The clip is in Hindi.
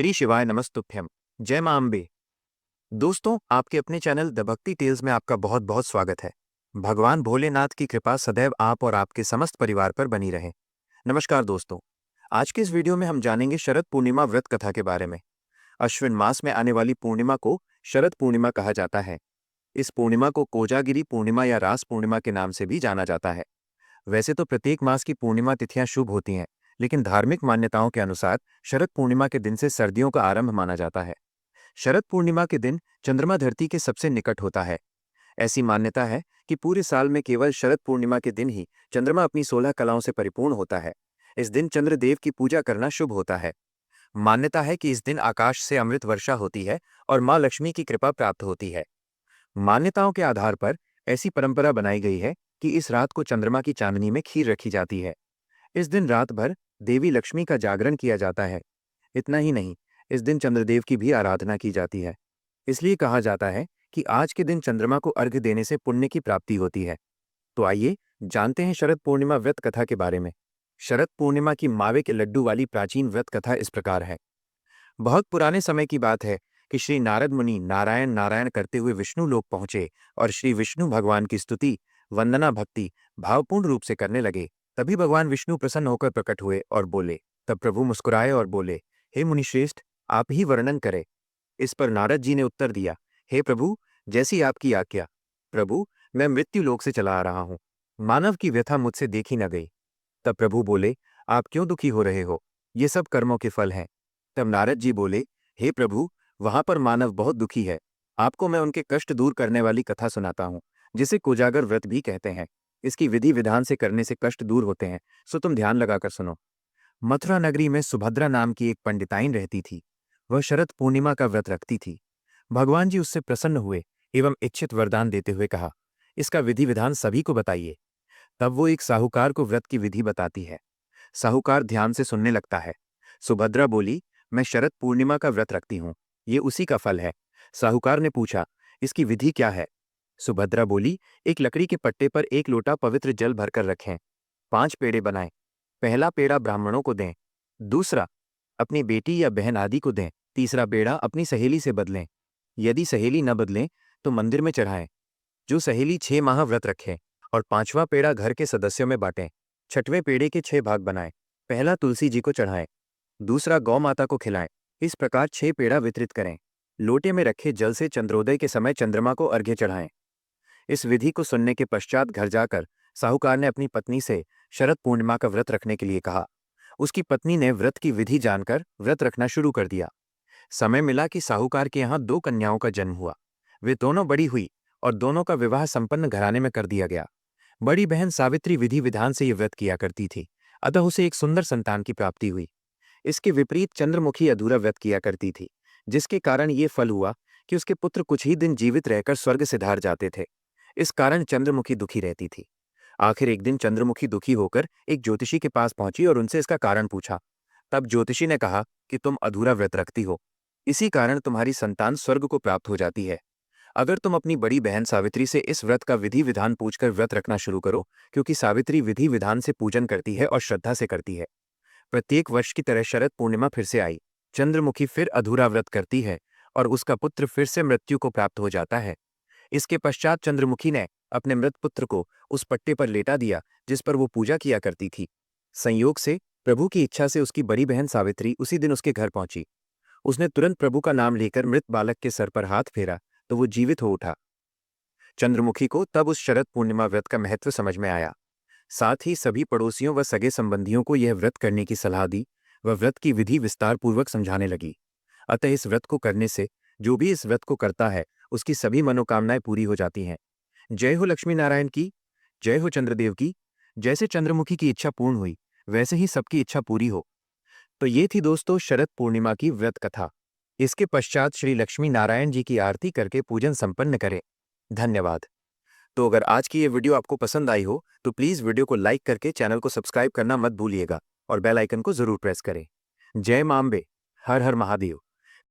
श्री शिवाय नमस्तुभ्यम। जय मां अम्बे। दोस्तों, आपके अपने चैनल द भक्ति टेल्स में आपका बहुत बहुत स्वागत है। भगवान भोलेनाथ की कृपा सदैव आप और आपके समस्त परिवार पर बनी रहे। नमस्कार दोस्तों, आज के इस वीडियो में हम जानेंगे शरद पूर्णिमा व्रत कथा के बारे में। अश्विन मास में आने वाली पूर्णिमा को शरद पूर्णिमा कहा जाता है। इस पूर्णिमा को कोजागिरी पूर्णिमा या रास पूर्णिमा के नाम से भी जाना जाता है। वैसे तो प्रत्येक मास की पूर्णिमा तिथियां शुभ होती हैं, लेकिन धार्मिक मान्यताओं के अनुसार शरद पूर्णिमा के दिन से सर्दियों का आरंभ माना जाता है। शरद पूर्णिमा के दिन चंद्रमा धरती के सबसे निकट होता है। ऐसी मान्यता है कि पूरे साल में केवल शरद पूर्णिमा के दिन ही चंद्रमा अपनी 16 कलाओं से परिपूर्ण होता है। इस दिन चंद्रदेव की पूजा करना शुभ होता है। मान्यता है कि इस दिन आकाश से अमृत वर्षा होती है और मां लक्ष्मी की कृपा प्राप्त होती है। मान्यताओं के आधार पर ऐसी परंपरा बनाई गई है कि इस रात को चंद्रमा की चांदनी में खीर रखी जाती है। इस दिन रात भर देवी लक्ष्मी का जागरण किया जाता है। इतना ही नहीं, इस दिन चंद्रदेव की भी आराधना की जाती है। इसलिए कहा जाता है कि आज के दिन चंद्रमा को अर्घ्य देने से पुण्य की प्राप्ति होती है। तो आइए जानते हैं शरद पूर्णिमा व्रत कथा के बारे में। शरद पूर्णिमा की मावे के लड्डू वाली प्राचीन व्रत कथा इस प्रकार है। बहुत पुराने समय की बात है कि श्री नारद मुनि नारायण नारायण करते हुए विष्णु लोक पहुंचे और श्री विष्णु भगवान की स्तुति, वंदना, भक्ति भावपूर्ण रूप से करने लगे। तभी भगवान विष्णु प्रसन्न होकर प्रकट हुए और बोले। तब प्रभु मुस्कुराए और बोले, हे मुनिश्रेष्ठ, आप ही वर्णन करें। इस पर नारद जी ने उत्तर दिया, हे प्रभु, जैसी आपकी आज्ञा। प्रभु, मैं मृत्यु लोक से चला आ रहा हूं। मानव की व्यथा मुझसे देखी न गई। तब प्रभु बोले, आप क्यों दुखी हो रहे हो? ये सब कर्मों के फल हैं। तब नारद जी बोले, हे प्रभु, वहां पर मानव बहुत दुखी है। आपको मैं उनके कष्ट दूर करने वाली कथा सुनाता हूं, जिसे कोजागर व्रत भी कहते हैं। इसकी विधि विधान से करने से कष्ट दूर होते हैं, सो तुम ध्यान लगाकर सुनो। मथुरा नगरी में सुभद्रा नाम की एक पंडिताइन रहती थी। वह शरद पूर्णिमा का व्रत रखती थी। भगवान जी उससे प्रसन्न हुए एवं इच्छित वरदान देते हुए कहा, इसका विधि विधान सभी को बताइए। तब वो एक साहूकार को व्रत की विधि बताती है। साहूकार ध्यान से सुनने लगता है। सुभद्रा बोली, मैं शरद पूर्णिमा का व्रत रखती हूं, ये उसी का फल है। साहूकार ने पूछा, इसकी विधि क्या है? सुभद्रा बोली, एक लकड़ी के पट्टे पर एक लोटा पवित्र जल भरकर रखें। 5 पेड़े बनाएं। पहला पेड़ा ब्राह्मणों को दें, दूसरा अपनी बेटी या बहन आदि को दें, तीसरा पेड़ा अपनी सहेली से बदलें। यदि सहेली न बदलें तो मंदिर में चढ़ाएं। जो सहेली 6 माह व्रत रखे, और 5वां पेड़ा घर के सदस्यों में बांटें। 6वें पेड़े के 6 भाग बनाएं। पहला तुलसी जी को चढ़ाएं, दूसरा गौ माता को खिलाएं। इस प्रकार 6 पेड़ा वितरित करें। लोटे में रखे जल से चंद्रोदय के समय चंद्रमा को अर्घ्य चढ़ाएं। इस विधि को सुनने के पश्चात घर जाकर साहूकार ने अपनी पत्नी से शरद पूर्णिमा का व्रत रखने के लिए कहा। उसकी पत्नी ने व्रत की विधि जानकर व्रत रखना शुरू कर दिया। समय मिला कि साहूकार के यहाँ 2 कन्याओं का जन्म हुआ। वे दोनों बड़ी हुई और दोनों का विवाह संपन्न घराने में कर दिया गया। बड़ी बहन सावित्री विधि विधान से ये व्रत किया करती थी, अतः उसे एक सुंदर संतान की प्राप्ति हुई। इसके विपरीत चंद्रमुखी अधूरा व्रत किया करती थी, जिसके कारण ये फल हुआ कि उसके पुत्र कुछ ही दिन जीवित रहकर स्वर्ग सिधार जाते थे। इस कारण चंद्रमुखी दुखी रहती थी। आखिर एक दिन चंद्रमुखी दुखी होकर एक ज्योतिषी के पास पहुंची और उनसे इसका कारण पूछा। तब ज्योतिषी ने कहा कि तुम अधूरा व्रत रखती हो, इसी कारण तुम्हारी संतान स्वर्ग को प्राप्त हो जाती है। अगर तुम अपनी बड़ी बहन सावित्री से इस व्रत का विधि विधान पूछकर व्रत रखना शुरू करो, क्योंकि सावित्री विधि विधान से पूजन करती है और श्रद्धा से करती है। प्रत्येक वर्ष की तरह शरद पूर्णिमा फिर से आई। चंद्रमुखी फिर अधूरा व्रत करती है और उसका पुत्र फिर से मृत्यु को प्राप्त हो जाता है। इसके पश्चात चंद्रमुखी ने अपने मृत पुत्र को उस पट्टे पर लेटा दिया जिस पर वो पूजा किया करती थी। संयोग से प्रभु की इच्छा से उसकी बड़ी बहन सावित्री उसी दिन उसके घर पहुंची। उसने तुरंत प्रभु का नाम लेकर मृत बालक के सर पर हाथ फेरा तो वो जीवित हो उठा। चंद्रमुखी को तब उस शरद पूर्णिमा व्रत का महत्व समझ में आया। साथ ही सभी पड़ोसियों व सगे संबंधियों को यह व्रत करने की सलाह दी व व्रत की विधि विस्तार पूर्वक समझाने लगी। अतः इस व्रत को करने से जो भी इस व्रत को करता है उसकी सभी मनोकामनाएं पूरी हो जाती हैं। जय हो लक्ष्मी नारायण की, जय हो चंद्रदेव की। जैसे चंद्रमुखी की इच्छा पूर्ण हुई, वैसे ही सबकी इच्छा पूरी हो। तो ये थी दोस्तों शरद पूर्णिमा की व्रत कथा। इसके पश्चात श्री लक्ष्मी नारायण जी की आरती करके पूजन संपन्न करें। धन्यवाद। तो अगर आज की ये वीडियो आपको पसंद आई हो तो प्लीज़ वीडियो को लाइक करके चैनल को सब्सक्राइब करना मत भूलिएगा और बेल आइकन को जरूर प्रेस करें। जय मां अम्बे। हर हर महादेव।